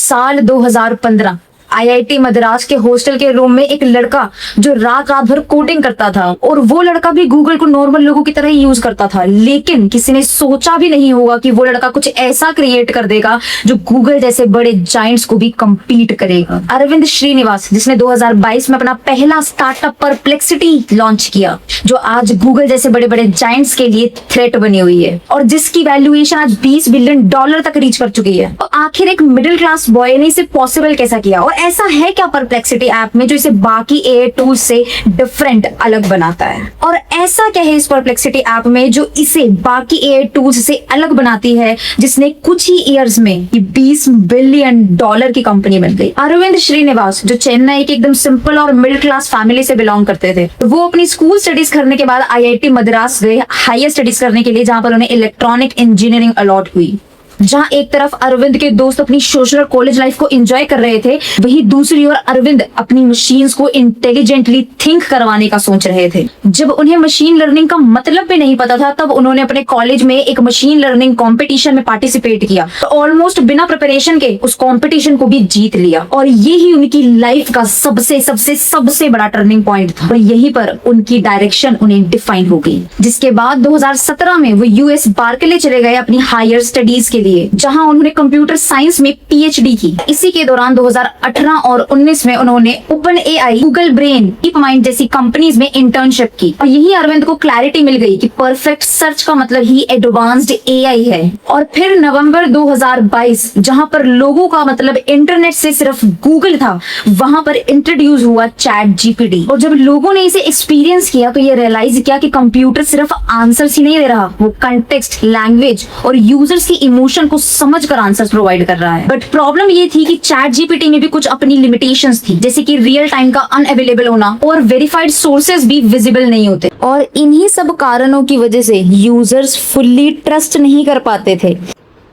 साल 2015 आईआईटी मद्रास के हॉस्टल के रूम में एक लड़का जो रात रात भर कोडिंग करता था, और वो लड़का भी गूगल को नॉर्मल लोगों की तरह ही यूज करता था। लेकिन किसी ने सोचा भी नहीं होगा कि वो लड़का कुछ ऐसा क्रिएट कर देगा जो गूगल जैसे बड़े जायंट्स को भी compete करेगा। अरविंद श्रीनिवास, जिसने 2022 में अपना पहला स्टार्टअप परप्लेक्सिटी लॉन्च किया, जो आज गूगल जैसे बड़े बड़े जायंट्स के लिए थ्रेट बनी हुई है और जिसकी वैल्यूएशन आज $20 बिलियन तक रीच कर चुकी है। तो आखिर एक मिडिल क्लास बॉय ने इसे पॉसिबल कैसा किया, और ऐसा है क्या परप्लेक्सिटी ऐप में जो इसे बाकी एआई टूल्स से डिफरेंट अलग बनाता है, और ऐसा क्या है इस परप्लेक्सिटी ऐप में जो इसे बाकी एआई टूल्स से अलग बनाती है, जिसने कुछ ही ईयर्स में $20 बिलियन की कंपनी बन गई। अरविंद श्रीनिवास, जो चेन्नई के एकदम सिंपल और मिडिल क्लास फैमिली से बिलोंग करते थे, वो अपनी स्कूल स्टडीज करने के बाद आईआईटी मद्रास गए हायर स्टडीज करने के लिए, जहां पर उन्हें इलेक्ट्रॉनिक इंजीनियरिंग अलॉट हुई। जहां एक तरफ अरविंद के दोस्त अपनी सोशल और कॉलेज लाइफ को एंजॉय कर रहे थे, वहीं दूसरी ओर अरविंद अपनी मशीन्स को इंटेलिजेंटली थिंक करवाने का सोच रहे थे। जब उन्हें मशीन लर्निंग का मतलब भी नहीं पता था, तब उन्होंने अपने कॉलेज में एक मशीन लर्निंग कंपटीशन में पार्टिसिपेट किया, तो ऑलमोस्ट बिना प्रिपरेशन के उस कंपटीशन को भी जीत लिया, और यही उनकी लाइफ का सबसे सबसे सबसे बड़ा टर्निंग पॉइंट था। यहीं पर उनकी डायरेक्शन उन्हें डिफाइन हो गई, जिसके बाद 2017 में वो यूएस बार्कले चले गए अपनी हायर स्टडीज के लिए, जहां उन्होंने कंप्यूटर साइंस में पीएचडी की। इसी के दौरान 2018 और 19 में उन्होंने open AI, Google brain, deep mind जैसी कंपनीज में इंटर्नशिप की, और यही अरविंद को क्लैरिटी मिल गई कि परफेक्ट सर्च का मतलब ही एडवांस्ड एआई है। और फिर नवंबर 2022, जहां पर लोगों का मतलब इंटरनेट से सिर्फ गूगल था, वहां पर इंट्रोड्यूस हुआ चैट जीपीटी। और जब लोगों ने इसे एक्सपीरियंस किया तो ये रियलाइज किया कि कंप्यूटर सिर्फ आंसर्स ही नहीं दे रहा, वो कंटेक्स्ट, लैंग्वेज और यूजर्स की इमोशन को समझकर आंसर्स प्रोवाइड कर रहा है। बट प्रॉब्लम ये थी कि चैट जीपीटी में भी कुछ अपनी लिमिटेशंस थी, जैसे कि रियल टाइम का अनअवेलेबल होना और वेरीफाइड सोर्सेज भी विजिबल नहीं होते, और इन्हीं सब कारणों की वजह से यूजर्स फुल्ली ट्रस्ट नहीं कर पाते थे।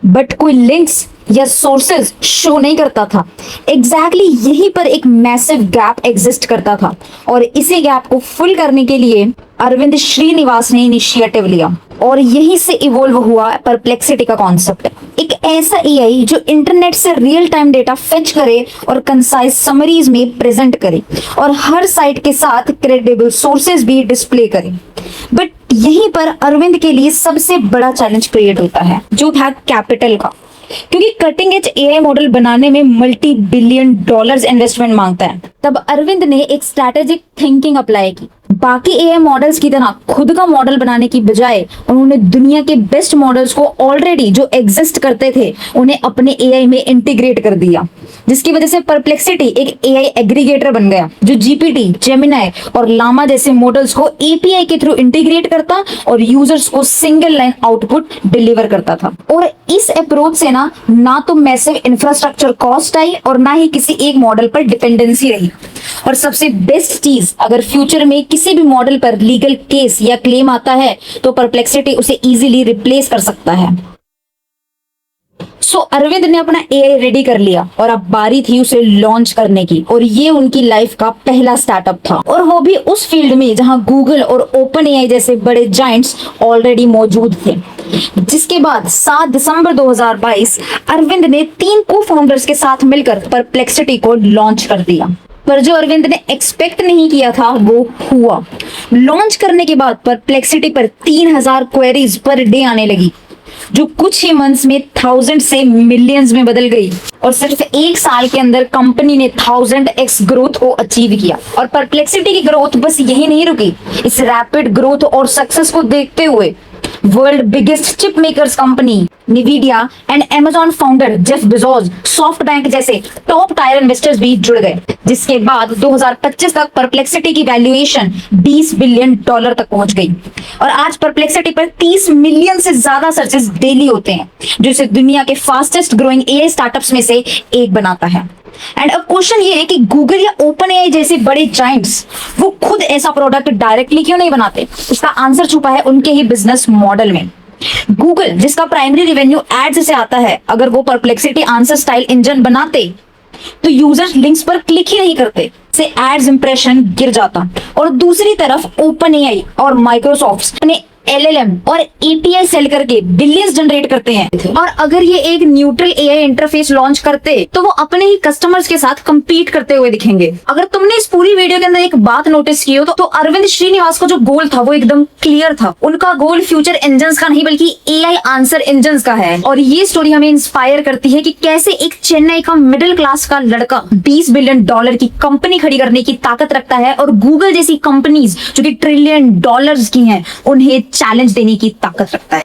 बट कोई लिंक्स या सोर्सेज शो नहीं करता था। एग्जैक्टली यहीं पर एक मैसिव गैप एग्जिस्ट करता था, और इसी गैप को फुल करने के लिए अरविंद श्रीनिवास ने इनिशिएटिव लिया, और यहीं से इवॉल्व हुआ परप्लेक्सिटी का कॉन्सेप्ट। एक ऐसा एआई जो इंटरनेट से रियल टाइम डेटा फेच करे और कंसाइज समरीज में प्रेजेंट करे, और हर साइट के साथ क्रेडिबल सोर्सेज भी डिस्प्ले करे। बट यहीं पर अरविंद के लिए सबसे बड़ा चैलेंज क्रिएट होता है, जो था कैपिटल का, क्योंकि कटिंग एज एआई मॉडल बनाने में मल्टी बिलियन डॉलर्स इन्वेस्टमेंट मांगता है। तब अरविंद ने एक स्ट्रैटेजिक थिंकिंग अप्लाई की। बाकी एआई मॉडल्स की तरह खुद का मॉडल बनाने की बजाय उन्होंने दुनिया के बेस्ट मॉडल्स को ऑलरेडी जो एग्जिस्ट करते थे उन्हें अपने एआई में इंटीग्रेट कर दिया, जिसकी वजह से परप्लेक्सिटी एक एआई एग्रीगेटर बन गया, जो जीपीटी, जेमिनाई और लामा जैसे मॉडल्स को एपीआई के थ्रू इंटीग्रेट करता और यूजर्स को सिंगल लाइन आउटपुट डिलीवर करता था। और इस अप्रोच से ना तो मैसिव इंफ्रास्ट्रक्चर कॉस्ट आई और ना ही किसी एक मॉडल पर डिपेंडेंसी रही। और सबसे बेस्ट चीज, अगर फ्यूचर में किसी भी मॉडल पर लीगल केस या क्लेम आता है तो परप्लेक्सिटी उसे इजीली रिप्लेस कर सकता है। सो अरविंद ने अपना एआई रेडी कर लिया, और अब बारी थी उसे लॉन्च करने की, और ये उनकी लाइफ का पहला स्टार्टअप था, और वो भी उस फील्ड में जहां गूगल और ओपन एआई जैसे बड़े जायंट्स ऑलरेडी मौजूद थे। जिसके बाद 7 दिसंबर 2022 अरविंद ने 3 को फाउंडर्स के साथ मिलकर परप्लेक्सिटी को लॉन्च कर दिया। पर जो अरविंद ने एक्सपेक्ट नहीं किया था वो हुआ। लॉन्च करने के बाद परप्लेक्सिटी पर 3000 क्वेरीज पर डे आने लगी, जो कुछ ही मंथ्स में 1000 से मिलियंस में बदल गई, और सिर्फ 1 साल के अंदर कंपनी ने 1000x ग्रोथ को अचीव किया। और परप्लेक्सिटी की ग्रोथ बस यही नहीं रुकी। इस रैपिड ग्रोथ और सक्सेस को देखते हुए world biggest chip makers company Nvidia and Amazon founder Jeff Bezos, SoftBank जैसे टॉप टायर इन्वेस्टर्स भी जुड़ गए, जिसके बाद 2025 तक परप्लेक्सिटी की वैल्यूएशन $20 बिलियन तक पहुंच गई। और आज परप्लेक्सिटी पर 30 मिलियन से ज्यादा सर्चेस डेली होते हैं, जो इसे दुनिया के फास्टेस्ट ग्रोइंग एआई स्टार्टअप्स में से एक बनाता है। एंड अब क्वेश्चन ये है कि गूगल या ओपन एआई जैसे बड़े जायंट्स वो खुद ऐसा प्रोडक्ट डायरेक्टली क्यों नहीं बनाते? उसका आंसर छुपा है उनके ही बिजनेस मॉडल में। गूगल, जिसका प्राइमरी रेवेन्यू एड्स से आता है, अगर वो परप्लेक्सिटी आंसर स्टाइल इंजन बनाते तो यूजर्स लिंक्स पर क्लिक ही नहीं करते, से एड्स इंप्रेशन गिर जाता। और दूसरी तरफ ओपन एआई और माइक्रोसॉफ्ट ने LLM और API सेल करके बिलियंस जनरेट करते हैं। और अगर ये एक न्यूट्रल AI इंटरफेस लॉन्च करते तो वो अपने ही कस्टमर्स के साथ compete करते हुए दिखेंगे। अगर तुमने इस पूरी वीडियो के अंदर एक बात नोटिस की हो तो अरविंद श्रीनिवास का जो गोल था वो एकदम क्लियर था। उनका गोल फ्यूचर इंजन्स का नहीं बल्कि AI आंसर इंजन्स का है। और ये स्टोरी हमें इंस्पायर करती है कि कैसे एक चेन्नई का मिडिल क्लास का लड़का $20 बिलियन की कंपनी खड़ी करने की ताकत रखता है और गूगल जैसी कंपनीज जो कि $1 ट्रिलियन की हैं उन्हें चैलेंज देने की ताकत रखता है।